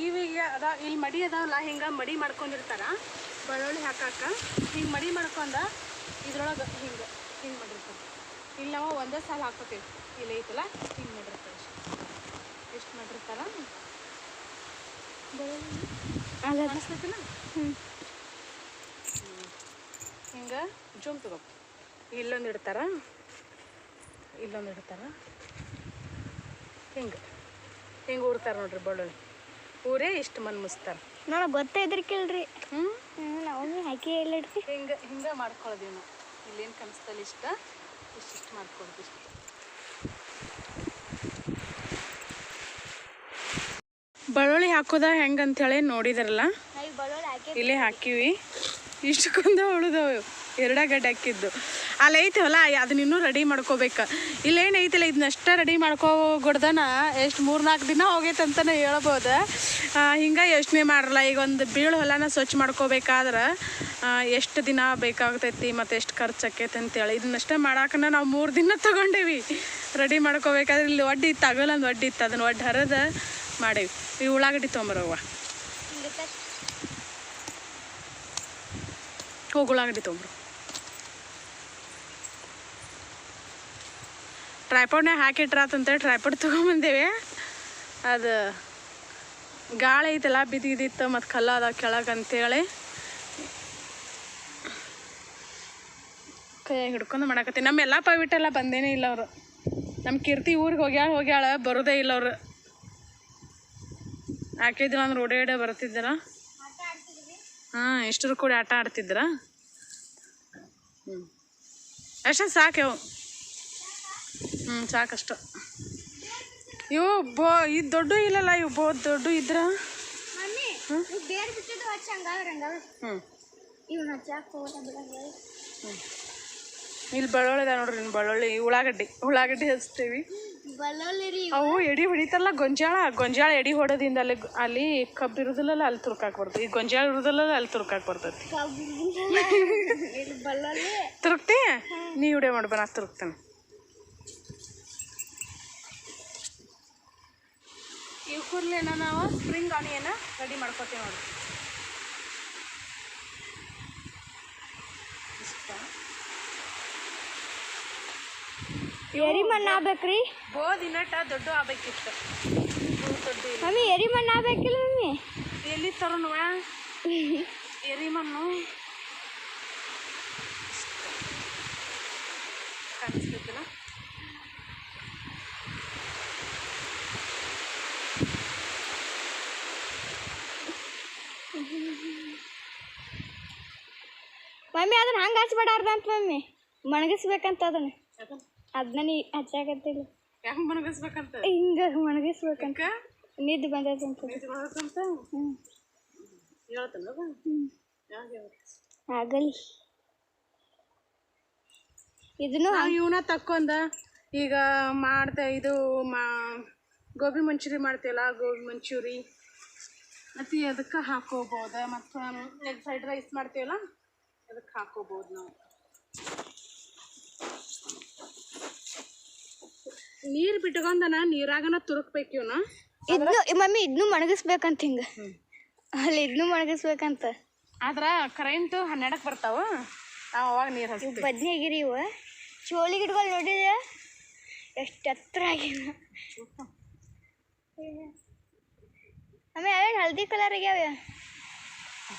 ಇವಾಗ ಅದ ಇಲ್ಲಿ ಮಡಿ ಅದಾವಲ್ಲ, ಹಿಂಗೆ ಮಡಿ ಮಾಡ್ಕೊಂಡಿರ್ತಾರ ಬೆಳ್ಳುಳ್ಳಿ ಹಾಕಾಕ. ಹಿಂಗೆ ಮಡಿ ಮಾಡ್ಕೊಂಡ ಇದ್ರೊಳಗೆ ಹಿಂಗೆ ಮಾಡಿರ್ತಾರೆ. ಇಲ್ಲಿ ನಾವು ಒಂದೇ ಸಾಲ ಹಾಕ್ಕೋತೀವಿ. ಇಲ್ಲಿ ಐತಲ್ಲ ಹಿಂಗೆ ಮಾಡಿರ್ತಾರೆ ಎಷ್ಟು ಮಾಡಿರ್ತಾರ ಕಾಣಿಸ್ತೈತಿಲ್ಲ. ಹಿಂಗೆ ಜೂಮ್ ತಗೋ. ಇಲ್ಲೊಂದು ಇಡ್ತಾರ, ಇಲ್ಲೊಂದು ಇಡ್ತಾರ, ಹಿಂಗೆ ಹಿಂಗೆ ಊರ್ತಾರೆ ನೋಡ್ರಿ ಬೆಳ್ಳುಳ್ಳಿ. ಊರೇ ಇಷ್ಟು ಮನ್ ಮುಸ್ತಾರೆ. ನನಗೆ ಗೊತ್ತೇ ಇದ್ರಕಿಲ್ರಿ. ನಾವು ಹಾಕಿ ಎಲ್ಲ ಇಡ್ತೀವಿ. ಹಿಂಗೆ ಹಿಂಗೆ ಮಾಡ್ಕೊಳ್ಳೋದೀವಿ ನಾವು. ಇಲ್ಲೇನು ಕಾಣಿಸ್ತಲ್ಲ ಇಷ್ಟು ಮಾಡ್ಕೊಳ್ತೀವಿ ಇಷ್ಟು. ಬೆಳ್ಳುಳ್ಳಿ ಹಾಕೋದ ಹೆಂಗೆ ಅಂಥೇಳಿ ನೋಡಿದಾರಲ್ಲ, ಇಲ್ಲೇ ಹಾಕಿವಿ. ಇಷ್ಟಕ್ಕೊಂದು ಉಳಿದವು 2 ಗಡ್ಡೆ ಹಾಕಿದ್ದು. ಅಲ್ಲಿ ಐತವಲ್ಲ ಅದನ್ನ ಇನ್ನೂ ರೆಡಿ ಮಾಡ್ಕೋಬೇಕು. ಇಲ್ಲೇನು ಐತಿಲ್ಲ ಇದನ್ನಷ್ಟ ರೆಡಿ ಮಾಡ್ಕೊಗೊಡ್ದನ ಎಷ್ಟು 3-4 ದಿನ ಹೋಗೈತೆ ಅಂತಲೇ ಹೇಳ್ಬೋದು. ಹಿಂಗೆ ಯೋಚನೆ ಮಾಡಲ್ಲ. ಈಗ ಒಂದು ಬೀಳು ಹೊಲನ ಸ್ವಚ್ಛ ಮಾಡ್ಕೋಬೇಕಾದ್ರೆ ಎಷ್ಟು ದಿನ ಬೇಕಾಗ್ತೈತಿ ಮತ್ತು ಎಷ್ಟು ಖರ್ಚು ಆಕೈತೆ ಅಂತೇಳಿ ಇದನ್ನಷ್ಟ ಮಾಡಾಕನ ನಾವು 3 ದಿನ ತೊಗೊಂಡೇವಿ ರೆಡಿ ಮಾಡ್ಕೋಬೇಕಾದ್ರೆ. ಇಲ್ಲಿ ಒಡ್ಡಿ ಇತ್ತು, ಅಗಲೊಂದು ಒಡ್ಡಿ ಇತ್ತು, ಅದನ್ನು ಒಡ್ಡಿ ಹರಿದು ಮಾಡೇವಿ. ಈ ಉಳ್ಳಾಗಡ್ಡಿ ತೊಗೊಂಬರವ್ವ, ಹೋಗಿ ಉಳ್ಳಾಗಡ್ಡಿ ತೊಗೊಂಬ್ರು. ಟ್ರೈಪಾಡ್ನಾಗ ಹಾಕಿಟ್ರಾತಂತೇಳಿ ಟ್ರೈಪಾಡ್ ತೊಗೊಂಬಂದೇವೆ. ಅದು ಗಾಳಿ ಐತಲ್ಲ ಬಿದ್ದಿತ್ತು ಮತ್ತು ಕಲ್ಲ ಅದ ಕೆಳಗೆ ಅಂತೇಳಿ ಕೈಯಾಗ ಹಿಡ್ಕೊಂಡು ಮಾಡಾಕತ್ತಿ. ನಮ್ಮ ಎಲ್ಲ ಪವಿಟೆಲ್ಲ ಬಂದೇನೇ ಇಲ್ಲ ಅವರು. ನಮ್ಮ ಕೀರ್ತಿ ಊರಿಗೆ ಹೋಗ್ಯಾಳ ಬರೋದೇ ಇಲ್ಲ ಅವರು. ಹಾಕಿದ್ರ ಅಂದ್ರೆ ಓಡಾಡ ಬರ್ತಿದ್ದಾರ. ಹಾಂ, ಇಷ್ಟರು ಕೂಡ ಆಟ ಆಡ್ತಿದ್ರ. ಅಷ್ಟೇ ಸಾಕ್ಯವು. ಸಾಕಷ್ಟು. ಇವು ಇದು ದೊಡ್ಡ ಇಲ್ಲಲ್ಲ, ಇವು ದೊಡ್ಡ ಇದ್ರ ಇಲ್ಲಿ ಬೆಳ್ಳುಳ್ಳಿ ಇದಾವೆ ನೋಡ್ರಿ. ಬೆಳ್ಳುಳ್ಳಿ, ಉಳ್ಳಾಗಡ್ಡಿ ಹಚ್ತೀವಿ. ಅವು ಎಡಿ ಹೊಡಿತಾರಲ್ಲ, ಗೊಂಜಾಳ ಎಡಿ ಹೊಡೋದಿಂದ ಅಲ್ಲಿ ಕಬ್ಬು ಇರೋದಿಲ್ಲಲ್ಲ, ಅಲ್ಲಿ ತುರ್ಕಾಕ್ ಬರ್ತದೆ. ಈ ಗೊಂಜಾಳ ಇರೋದಿಲ್ಲ, ಅಲ್ಲಿ ತುರ್ಕಾಕ್ ಬರ್ತೈತಿ. ತುರುಕ್ತಿ ನೀ ವಿಡಿಯೋ ಮಾಡ್ಬ, ನಾ ತುರುಕ್ತೇನೆ. ಈ ಕೂರ್ಲೇನ ನಾವು ಸ್ಪ್ರಿಂಗ್ ಆನಿಯನ್ ರೆಡಿ ಮಾಡ್ಕೊತೀವಿ ನೋಡಿ. ಎರಿ ಮಣ್ಣು ಆಗ್ಬೇಕ್ರಿ. ಬೋದಿನಟ ದೊಡ್ಡ ಆಗ್ಬೇಕಿತ್ತು. ಮಮ್ಮಿ ಎರಿ ಮಣ್ಣು ಆಗ್ಬೇಕಿಲ್ಲ ಮಮ್ಮಿ? ಎಲ್ಲಿ ತರೋಣ ಎರಿ ಮಣ್ಣು ಕಾಣಿಸ್ಬೇಕಲ್ಲ. ಮಮ್ಮಿ ಅದನ್ನ ಹಂಗೆ ಹಚ್ಬೇಡಾರ್ದ ಅಂತ ಮಮ್ಮಿ, ಮಣಗಿಸ್ಬೇಕಂತ ಅದನ್ನ ನೀ ಹಚ್ಚಾಕತ್ತಿಲ್ಲ. ಹೆಂಗೆ ಮಣಗಿಸ್ಬೇಕಂತ? ಹಿಂಗೆ ಮಣಗಿಸ್ಬೇಕಂತ. ನಿದ್ದೆ ಬಂದೈತಂತ. ಆಗಲಿ ಇದನ್ನು ಇವನ ತಕ್ಕೊಂಡ ಈಗ ಮಾಡ್ದೆ. ಇದು ಗೋಬಿ ಮಂಚೂರಿ ಮಾಡ್ತೀವಲ್ಲ, ಗೋಬಿ ಮಂಚೂರಿ ಮತ್ತು ಅದಕ್ಕೆ ಹಾಕೋಬೋದು. ಮತ್ತು ಎಗ್ ಫ್ರೈಡ್ ರೈಸ್ ಮಾಡ್ತೀವಲ್ಲ, ಅದಕ್ಕೆ ಹಾಕೋಬೋದು ನಾವು. ನೀರು ಬಿಟ್ಕೊಂಡನ ನೀರಾಗನ ತುರುಕ್ಬೇಕು ಇವನ್ನ. ಇದನ್ನು ಮಮ್ಮಿ ಇದನ್ನು ಮಣಗಿಸ್ಬೇಕಂತ ಹಿಂಗೆ, ಅಲ್ಲಿ ಇದನ್ನು ಮಣಗಿಸ್ಬೇಕಂತ. ಆದ್ರೆ ಕರೆಂಟು 12ಕ್ಕೆ ಬರ್ತಾವ, ನಾವು ಅವಾಗ ನೀರು ಹಚ್ತೀವಿ. ಬದ್ನಿ ಆಗಿರಿ ಇವು ಚೋಳಿ ಗಿಡಗಳು ನೋಡಿದೆ ಎಷ್ಟು ಎತ್ತರ ಆಗಿನ. ಆಮೇಲೆ ಅವೇನು ಹಳದಿ ಕಲರ್ ಆಗ್ಯಾವ.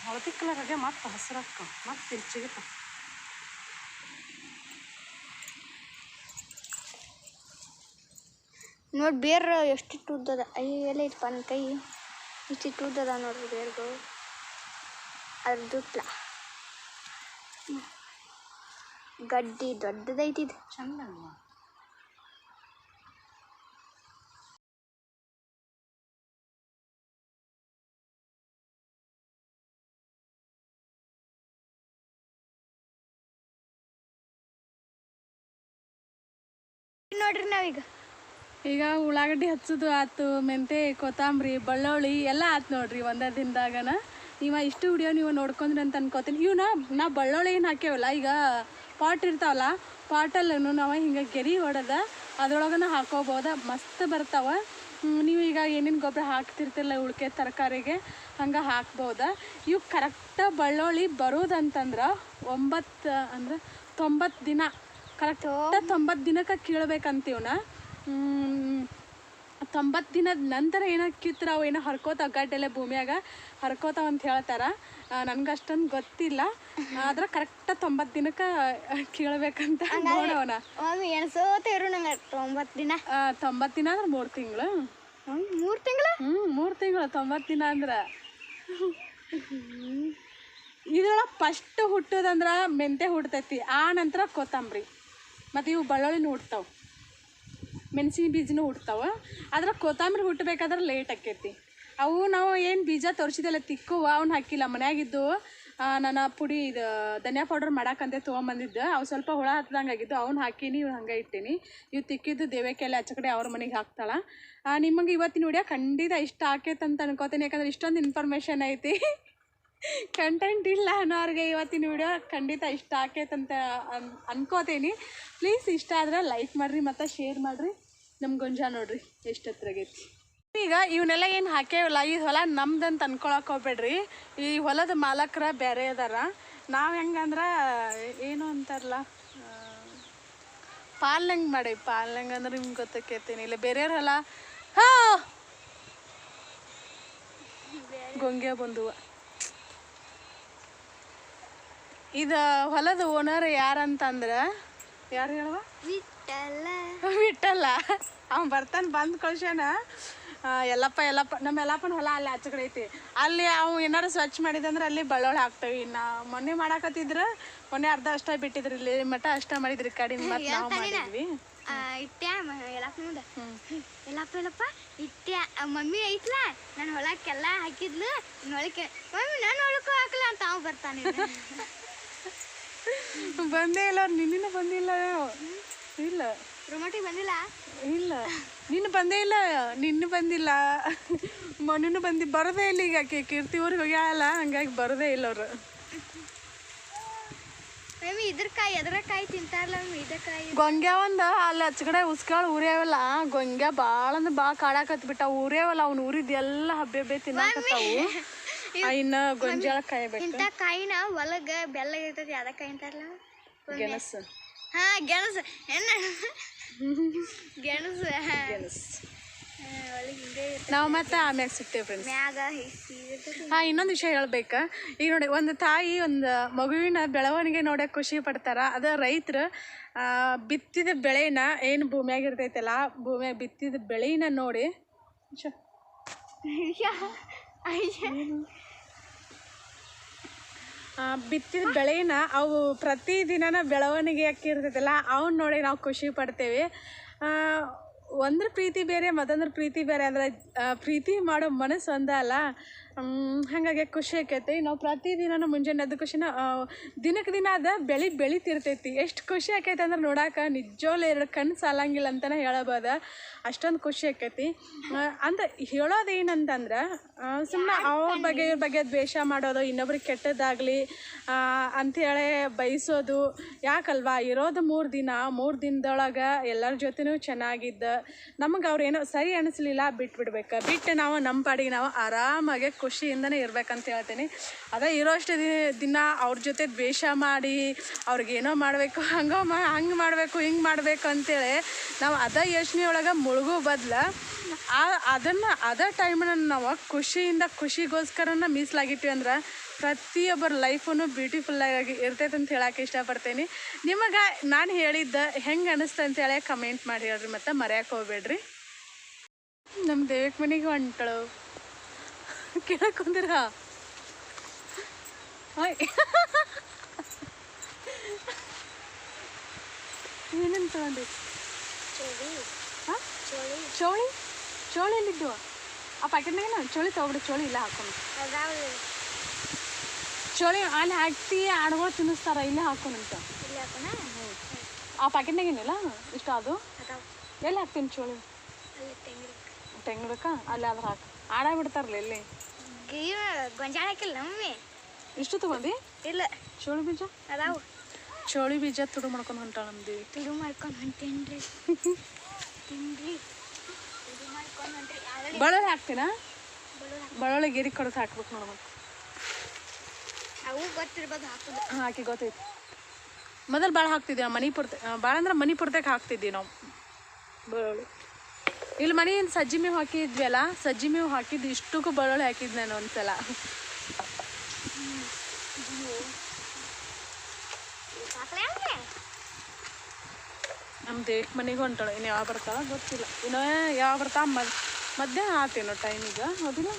ಹಳದಿ ಕಲರ್ ಆಗ್ಯಾವ, ಮತ್ತೆ ಹಸಿರಕ್ಕ ಮತ್ತೆ ತಿರ್ಚಿಗೆ. ನೋಡಿ ಬೇರು ಎಷ್ಟು ಉದ್ದದ. ಅಯ್ಯೋ ಎಲ್ಲ ಇತ್ತು ನನ್ನ ಕೈ ಇಷ್ಟಿಟ್ಟು ಉದ್ದದ ನೋಡ್ರಿ ಬೇರ್ಗಳು. ಅದ್ರ ದುಟ್ಲ ಗಡ್ಡಿ ದೊಡ್ಡದೈತಿದ್ ಚಂದ ಅಲ್ವಾ? ನೋಡ್ರಿ ನಾವೀಗ ಈಗ ಉಳ್ಳಾಗಡ್ಡಿ ಹಚ್ಚೋದು ಆಯ್ತು, ಮೆಂತೆ, ಕೊತ್ತಂಬರಿ, ಬೆಳ್ಳುಳ್ಳಿ ಎಲ್ಲ ಆಯ್ತು ನೋಡ್ರಿ ಒಂದೇ ದಿನದಾಗನ. ಇಷ್ಟು ವಿಡಿಯೋ ನೀವು ನೋಡ್ಕೊಂಡ್ರಿ ಅಂತ ಅನ್ಕೋತೀನಿ. ನಾ ಬೆಳ್ಳುಳ್ಳಿ ಏನು ಹಾಕ್ಯಾವಲ್ಲ, ಈಗ ಪಾಟ್ ಇರ್ತಾವಲ್ಲ, ಪಾಟಲ್ಲೂ ನಾವು ಹಿಂಗೆ ಗೆರಿ ಹೊಡೆದ ಅದ್ರೊಳಗನ ಹಾಕೋಬೋದು, ಮಸ್ತ್ ಬರ್ತಾವೆ. ನೀವು ಈಗ ಏನೇನು ಗೊಬ್ಬರ ಹಾಕ್ತಿರ್ತಿಲ್ಲ ಉಳ್ಕೆ ತರಕಾರಿಗೆ ಹಂಗೆ ಹಾಕ್ಬೋದು. ಇವು ಕರೆಕ್ಟಾಗಿ ಬೆಳ್ಳುಳ್ಳಿ ಬರೋದಂತಂದ್ರೆ 90 ದಿನ ಕರೆಕ್ಟ್ 90 ದಿನಕ್ಕೆ ಕೀಳ್ಬೇಕಂತೀವನ. 90 ದಿನದ ನಂತರ ಏನೋ ಕಿತ್ರ ಅವು ಏನೋ ಹರ್ಕೋತಾವ ಗಡ್ಡೆಲ್ಲ ಭೂಮಿಯಾಗ ಹರ್ಕೋತಾವ ಅಂತ ಹೇಳ್ತಾರೆ. ನನ್ಗೆ ಅಷ್ಟೊಂದು ಗೊತ್ತಿಲ್ಲ, ಆದ್ರೆ ಕರೆಕ್ಟ್ 90 ದಿನಕ್ಕೆ ಕೀಳ್ಬೇಕಂತ ನೋಡೋಣ. ಎಣಸೋತಿರು ನಂಗೆ 90 ದಿನ. 90 ದಿನ ಅಂದ್ರೆ 3 ತಿಂಗಳು. 3 ತಿಂಗಳು? 3 ತಿಂಗಳು 90 ದಿನ ಅಂದ್ರೆ. ಇದ್ರೊಳಗೆ ಫಸ್ಟ್ ಹುಟ್ಟೋದಂದ್ರೆ ಮೆಂತೆ ಹುಡ್ತೈತಿ, ಆ ನಂತರ ಕೊತ್ತಂಬರಿ, ಮತ್ತು ಇವು ಬೆಳ್ಳುಳ್ಳಿನೂ ಹುಡ್ತಾವೆ, ಮೆಣಸಿನ ಬೀಜನೂ ಹುಡ್ತಾವೆ. ಆದ್ರೆ ಕೊತ್ತಂಬರಿ ಹುಟ್ಟಬೇಕಾದ್ರೆ ಲೇಟ್ ಆಕೈತಿ. ಅವು ನಾವು ಏನು ಬೀಜ ತೋರಿಸಿದೆಲ್ಲ ತಿಕ್ಕುವ ಅವ್ನು ಹಾಕಿಲ್ಲ, ಮನ್ಯಾಗಿದ್ದು ನಾನು ಪುಡಿ ಇದು ಧನಿಯಾ ಪೌಡರ್ ಮಾಡಕ್ಕಂತೆ ತೊಗೊಂಬಂದಿದ್ದೆ. ಅವು ಸ್ವಲ್ಪ ಹುಳ ಹತ್ತದಂಗೆ ಆಗಿದ್ದು, ಅವ್ನು ಹಾಕೀನಿ, ಇವ್ನು ಹಂಗೆ ಇಟ್ಟೀನಿ. ಇವು ತಿಕ್ಕಿದ್ದು ದೇವಕ್ಕೆಲ್ಲ ಆಚೆ ಕಡೆ ಅವ್ರ ಮನೆಗೆ ಹಾಕ್ತಾಳೆ. ನಿಮಗೆ ಇವತ್ತಿನ ವಿಡಿಯೋ ಖಂಡಿತ ಇಷ್ಟ ಆಕೈತೆ ಅಂತ ಅನ್ಕೋತೀನಿ, ಯಾಕಂದ್ರೆ ಇಷ್ಟೊಂದು ಇನ್ಫಾರ್ಮೇಷನ್ ಐತಿ. ಕಂಟೆಂಟ್ ಇಲ್ಲ ಅನ್ನೋರಿಗೆ ಇವತ್ತಿನ ವಿಡಿಯೋ ಖಂಡಿತ ಇಷ್ಟ ಆಕೈತಂತ ಅನ್ಕೋತೀನಿ. ಪ್ಲೀಸ್ ಇಷ್ಟ ಆದ್ರೆ ಲೈಕ್ ಮಾಡಿರಿ ಮತ್ತು ಶೇರ್ ಮಾಡಿರಿ. ನಮ್ಮ ಗೊಂಜಾ ನೋಡ್ರಿ ಎಷ್ಟು ಹತ್ರಗೈತಿ. ಈಗ ಇವನ್ನೆಲ್ಲ ಏನು ಹಾಕೇವಲ್ಲ, ಈ ಹೊಲ ನಮ್ದಂತ ಅನ್ಕೊಳಕ್ಕೆ ಹೋಗ್ಬೇಡ್ರಿ. ಈ ಹೊಲದ ಮಾಲಕರ ಬೇರೆ ಅದಾರ. ನಾವು ಹೆಂಗಂದ್ರೆ ಏನು ಅಂತಾರಲ್ಲ, ಪಾಲ್ನಂಗೆ ಮಾಡಿ. ಪಾಲ್ನಂಗೆ ಅಂದ್ರೆ ನಿಮ್ಗೆ ಗೊತ್ತಕ್ಕೈತೀನಿ. ಇಲ್ಲ ಬೇರೆಯವ್ರಲ್ಲ ಗೊಂಗೆ ಬಂದುವ. ಇದು ಹೊಲದ ಓನರ್ ಯಾರಂತಂದ್ರೆ ಯಾರು ಹೇಳುವ? ವಿಠಲ್ಲ. ಅವ್ನು ಬರ್ತಾನೆ, ಬಂದು ಕಳ್ಸ್ಯಾನ. ಎಲ್ಲಪ್ಪ ನಮ್ಮ ಎಲ್ಲಪ್ಪನ ಹೊಲ ಅಲ್ಲಿ ಆಚೆ ಕಡೆ ಐತಿ. ಅಲ್ಲಿ ಅವು ಏನಾರು ಸ್ವಚ್ಛ ಮಾಡಿದಂದ್ರೆ ಅಲ್ಲಿ ಬೆಳ್ಳುಳ್ಳಿ ಹಾಕ್ತೇವೆ. ಇನ್ನು ಮೊನ್ನೆ ಮಾಡಾಕತ್ತಿದ್ರು, ಮೊನ್ನೆ ಅರ್ಧ ಅಷ್ಟ ಬಿಟ್ಟಿದ್ರಿ, ಇಲ್ಲಿ ಮಠ ಅಷ್ಟ ಮಾಡಿದ್ರಿ ಕಡಿಮೆ. ಮತ್ತು ನಾವು ಮಾಡಿದ್ವಿ. ಎಲ್ಲಪ್ಪ ಇಟ್ಟೆ ಮಮ್ಮಿ ಐತ್ಲಾ, ನಾನು ಹೊಲಕ್ಕೆಲ್ಲ ಹಾಕಿದ್ಲು. ಹೊಳಕ್ಕೆ ಮಮ್ಮಿ ನಾನು ಹೊಳಕ್ಕೂ ಹಾಕಲ್ಲ ಅಂತ ಅವ್ ಬರ್ತಾನೆ. ಬಂದೇ ಇಲ್ಲ, ನಿನ್ನೆ ಬಂದಿಲ್ಲ. ಇಲ್ಲ ರೊಮಾಟಿಗೆ ಬಂದಿಲ್ಲ. ಇಲ್ಲ ನಿನ್ನ ಬಂದೇ ಇಲ್ಲ, ನಿನ್ನೆ ಬಂದಿಲ್ಲ, ಮೊನ್ನೆನೂ ಬರೋದೇ ಇಲ್ಲ. ಈಗ ಕೀರ್ತಿ ಊರಿಗೆ ಹೋಗ್ಯಾಳಲ್ಲ, ಹಂಗಾಗಿ ಬರೋದೇ ಇಲ್ಲ ಅವರು. ಮಮ್ಮಿ ಇದ್ರಕಾಯಿ ಎದ್ರಕಾಯಿ ತಿಂತಾರಲ್ಲ ಮಮ್ಮಿ, ಇದ್ರಕಾಯಿ ಗೊಂಗ್ಯಾ ಒಂದು ಅಲ್ಲಿ ಹಚ್ಚ ಕಡೆ ಉಸ್ಕಾಳು ಊರ್ಯಾವಲ್ಲ. ಗೊಂಗ್ಯಾ ಭಾಳ ಅಂದ್ರೆ ಭಾಳ ಕಾಡಾಕತ್ಬಿಟ್ಟ. ಊರ್ಯಾವಲ್ಲ, ಅವ್ನು ಊರಿದ್ದು ಎಲ್ಲ ಹಬ್ಬೆ ತಿನ್ನಾಕತ್ತಾವು. ಇನ್ನು ಗೊಂಜಾಳ ಕಾಯಿ ಬೇಕು. ಇಂಥ ಕಾಯಿನ ಒಳಗ ಬೆಲ್ಲ ಇರ್ತೈತಿ, ಯಾವ್ದ ಕಾಯಿ ಅಂತಾರಲ್ಲ? ಗೆಣಸು. ಹಾ ಗೆಣಸು. ಗೆಣಸು ನಾವು ಮತ್ತೆ ಆಮ್ಯಾಗ ಸಿಗ್ತೇವೆ ಫ್ರೆಂಡ್ಸ್. ಇನ್ನೊಂದು ವಿಷಯ ಹೇಳ್ಬೇಕಾ, ಈಗ ನೋಡಿ, ಒಂದು ತಾಯಿ ಒಂದು ಮಗುವಿನ ಬೆಳವಣಿಗೆ ನೋಡೋಕೆ ಖುಷಿ ಪಡ್ತಾರ. ಅದು ರೈತರು ಬಿತ್ತಿದ ಬೆಳೆನ ಏನು ಭೂಮಿಯಾಗ ಇರ್ತೈತಲ್ಲ, ಭೂಮಿಯಾಗ ಬಿತ್ತಿದ ಬೆಳೆನ ನೋಡಿ ಬಿತ್ತಿದ ಬೆಳೆನ ಅವು ಪ್ರತಿದಿನ ಬೆಳವಣಿಗೆ ಇರ್ತೈತಲ್ಲ, ಅವನ್ನ ನೋಡಿ ನಾವು ಖುಷಿ ಪಡ್ತೇವೆ. ಒಂದ್ರ ಪ್ರೀತಿ ಬೇರೆ, ಮತ್ತೊಂದ್ರ ಪ್ರೀತಿ ಬೇರೆ. ಅಂದರೆ ಪ್ರೀತಿ ಮಾಡೋ ಮನಸ್ಸು ಒಂದೇ ಅಲ್ಲ. ಹಾಗಾಗಿ ಖುಷಿ ಆಕೈತಿ. ನಾವು ಪ್ರತಿದಿನ ಮುಂಜಾನೆ ಎದ್ದ ಖುಷಿನ ದಿನಕ್ಕೆ ದಿನ ಅದು ಬೆಳಿತಿರ್ತೈತಿ. ಎಷ್ಟು ಖುಷಿ ಆಕೈತೆ ಅಂದ್ರೆ ನೋಡಾಕ ನಿಜವಾಗ್ಲೂ 2 ಕಣ್ಣು ಸಾಲಂಗಿಲ್ಲ ಅಂತಲೇ ಹೇಳಬೋದು. ಅಷ್ಟೊಂದು ಖುಷಿ ಆಕೈತಿ. ಅಂತ ಹೇಳೋದೇನಂತಂದ್ರೆ, ಸುಮ್ಮನೆ ಅವ್ರ ಬಗ್ಗೆ ಇವ್ರ ಬಗ್ಗೆ ದ್ವೇಷ ಮಾಡೋದು, ಇನ್ನೊಬ್ರಿಗೆ ಕೆಟ್ಟದ್ದಾಗಲಿ ಅಂಥೇಳಿ ಬಯಸೋದು ಯಾಕಲ್ವಾ? ಇರೋದು 3 ದಿನ, 3 ದಿನದೊಳಗೆ ಎಲ್ಲರ ಜೊತೆನೂ ಚೆನ್ನಾಗಿದ್ದ ನಮಗೆ ಅವ್ರೇನೋ ಸರಿ ಅನಿಸ್ಲಿಲ್ಲ, ಬಿಟ್ಬಿಡ್ಬೇಕು. ಬಿಟ್ಟು ನಾವು ನಮ್ಮ ಪಾಡಿಗೆ ನಾವು ಆರಾಮಾಗೆ ಖುಷಿಯಿಂದನೇ ಇರ್ಬೇಕಂತ ಹೇಳ್ತೀನಿ. ಅದೇ ಇರೋಷ್ಟು ದಿನ ಅವ್ರ ಜೊತೆ ದ್ವೇಷ ಮಾಡಿ ಅವ್ರಿಗೇನೋ ಮಾಡಬೇಕು, ಹಂಗೆ ಮಾಡಬೇಕು, ಹಿಂಗೆ ಮಾಡಬೇಕು ಅಂತೇಳಿ ನಾವು ಅದೇ ಯೋಚನೆ ಒಳಗೆ ಮುಳುಗೋ ಬದಲು ಅದೇ ಟೈಮನ್ನು ನಾವು ಖುಷಿಗೋಸ್ಕರನ ಮೀಸಲಾಗಿಟ್ವಿ ಅಂದ್ರೆ ಪ್ರತಿಯೊಬ್ಬರ ಲೈಫನ್ನು ಬ್ಯೂಟಿಫುಲ್ಲಾಗಿ ಇರ್ತೈತೆ ಅಂತ ಹೇಳೋಕೆ ಇಷ್ಟಪಡ್ತೀನಿ. ನಿಮಗೆ ನಾನು ಹೇಳಿದ್ದ ಹೆಂಗೆ ಅನ್ನಿಸ್ತು ಅಂತೇಳಿ ಕಮೆಂಟ್ ಮಾಡಿ ಹೇಳ್ರಿ, ಮತ್ತು ಮರೆಯೋಕೆ ಹೋಗ್ಬೇಡ್ರಿ. ನಮ್ಮ ದೇವಕ್ಕೆ ಮನೆಗೆ ಹೊಂಟಳು ಕೇಳಕೊಂಡ್ರ ಏನೇನು ತಗೊಂಡಿ? ಚೋಳಿ ಎಲ್ಲಿದ್ದು? ಆ ಪ್ಯಾಕೆಟ್ನಾಗ ಚೋಳಿ ತೊಗೊಬಿಡಿ. ಚೋಳಿ ಇಲ್ಲ ಹಾಕೊಂಡು, ಚೋಳಿ ಅಲ್ಲಿ ಹಾಕಿ ಆಡುಗಳು ತಿನ್ನಿಸ್ತಾರ, ಇಲ್ಲೇ ಹಾಕೋಣಂತ. ಆ ಪ್ಯಾಕೆಟ್ನಾಗೇನಿಲ್ಲ ಇಷ್ಟ. ಅದು ಎಲ್ಲಿ ಹಾಕ್ತೀನಿ ಚೋಳಿ? ತೆಂಗಿನಬೇಕಾ? ಅಲ್ಲಿ ಆದ್ರೆ ಹಾಕಿ ಆಡಾಗ್ಬಿಡ್ತಾರಲ್ಲ ಇಲ್ಲಿ. ಗೊಂಜಾಳ ಹಾಕಿಲ್ಲ ಮಮ್ಮಿ? ಇಷ್ಟು ತಗೊಂಡು ಇಲ್ಲ ಚೋಳಿ ಬೀಜ ಅದಾವು. ಚೋಳಿ ಬೀಜ ತುಡು ಮಾಡ್ಕೊಂಡು ಹೊಂಟಾಳ ನಮ್ದು. ತುಡು ಮಾಡ್ಕೊಂಡು ಹೊಂಟೇನ್ರಿ. ಬೆಳ್ಳುಳ್ಳಿ ಹಾಕ್ತೀನ? ಬೆಳ್ಳುಳ್ಳಿ ಗಿರಿ ಕಡ್ದು ಹಾಕ್ಬೇಕು ನೋಡ. ಅವು ಗೊತ್ತಿರ್ಬೋದು ಹಾಕೋದು. ಹಾಕಿ ಗೊತ್ತೈತಿ. ಮೊದಲು ಭಾಳ ಹಾಕ್ತಿದ್ವಿ ಮನೆ ಪುರ್ತೆ ಭಾಳ ಅಂದ್ರೆ ಮನೆ ಪುರ್ತಕ್ಕೆ ಹಾಕ್ತಿದ್ವಿ ನಾವು ಬೆಳ್ಳುಳ್ಳಿ. ಇಲ್ಲಿ ಮನೆಯಿಂದ ಸಜ್ಜಿ ಮೇವು ಹಾಕಿದ್ವಲ್ಲ, ಸಜ್ಜಿ ಮೇವು ಹಾಕಿದ್ದು ಇಷ್ಟಕ್ಕೂ ಬೆಳ್ಳುಳ್ಳಿ ಹಾಕಿದ್ದು ನಾನು ಒಂದ್ಸಲ. ನಮ್ಮ ದೇಕ್ ಮನೆಗೆ ಹೊಂಟಾಳೆ, ಇನ್ನು ಯಾವ ಬರ್ತಾವ ಗೊತ್ತಿಲ್ಲ, ಇನ್ನು ಯಾವ ಬರ್ತಾವ ಮಧ್ಯಾಹ್ನ ಆತೇನೋ ಟೈಮಿಗೆ ಹೌದಿಲ್ಲ,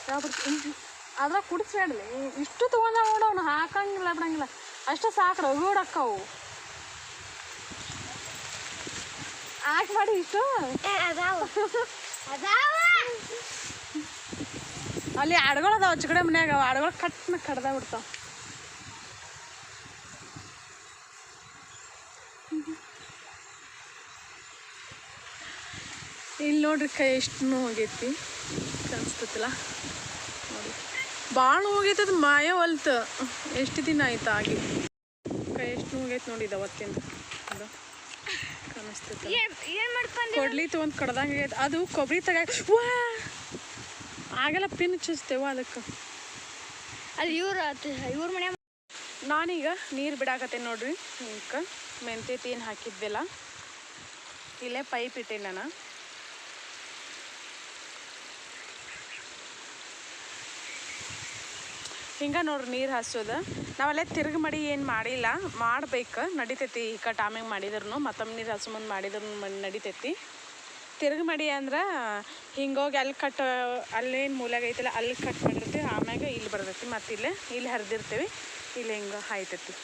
ಯಾವ ಬರ್ತೀವಿ ಅದ್ರಾಗ ಕುಡಿಸ್ಬೇಡಲಿ ಇಷ್ಟು ತೊಗೊಂಡ ನೋಡೋನು ಹಾಕಂಗಿಲ್ಲ ಬಿಡಂಗಿಲ್ಲ ಅಷ್ಟೇ ಸಾಕ್ರ ಅವು ಹಾಕಿ ಮಾಡಿ ಇಷ್ಟು ಅಲ್ಲಿ ಆಡುಗಳು ಅದಾವ ಕಡೆ ಮನ್ಯಾಗ, ಆಡುಗಳು ಕಟ್ನ ಕಡ್ದ ಬಿಡ್ತಾವ. ಇಲ್ಲಿ ನೋಡ್ರಿ ಕೈ ಎಷ್ಟು ಹೋಗೈತಿ ಕಾಣಿಸ್ತತಿಲ್ಲ ನೋಡಿ, ಭಾಳ ಹೋಗೈತಿ ಅದು ಮಾಯ ಹೊಲ್ತು, ಎಷ್ಟು ದಿನ ಆಯ್ತು ಆಗಿ ಕೈ ಎಷ್ಟು ಹೋಗೈತಿ ನೋಡಿ ಅವತ್ತಿಂದ ಅದು ಕಾಣಿಸ್ತೈತಿ. ಕೊಡ್ಲಿ ತೊಗೊಂಡು ಕಡ್ದಂಗೆ ಆಗೈತೆ ಅದು ಕೊಬ್ಬರಿ ವಾ ಆಗೆಲ್ಲ ಪಿನ್ ಚುಸ್ತೇವ ಅದಕ್ಕೆ. ಅಲ್ಲಿ ಇವ್ರ ಮನೆ ನಾನೀಗ ನೀರು ಬಿಡಾಕತ್ತೇನೆ ನೋಡ್ರಿ. ಈಗ ಮೆಂತೆ ಏನು ಹಾಕಿದ್ವಿಲ್ಲ ಇಲ್ಲೇ ಪೈಪ್ ಇಟ್ಟೆ ನಾನು. ಹಿಂಗೆ ನೋಡ್ರಿ ನೀರು ಹಾಸೋದು. ನಾವಲ್ಲೇ ತಿರುಗಿ ಮಡಿ ಏನು ಮಾಡಿಲ್ಲ, ಮಾಡ್ಬೇಕು ನಡಿತೈತಿ. ಈಗ ಟೈಮಿಗೆ ಮಾಡಿದ್ರು ಮತ್ತೊಮ್ಮೆ ನೀರು ಹಾಸೋ ಮುಂದೆ ಮಾಡಿದ್ರು ನಡಿತೈತಿ. ತಿರುಗಿ ಮಡಿ ಅಂದ್ರೆ ಹಿಂಗೋಗಿ ಅಲ್ಲಿ ಅಲ್ಲೇನು ಮೂಲೆಗೆ ಐತಿಲ್ಲ ಅಲ್ಲಿ ಕಟ್ ಮಾಡಿರ್ತೀವಿ, ಆಮ್ಯಾಗ ಇಲ್ಲಿ ಬರ್ತೈತಿ, ಮತ್ತು ಇಲ್ಲಿ ಹರಿದಿರ್ತೀವಿ, ಇಲ್ಲಿ ಹಿಂಗೆ ಹಾಯ್ತೈತಿ.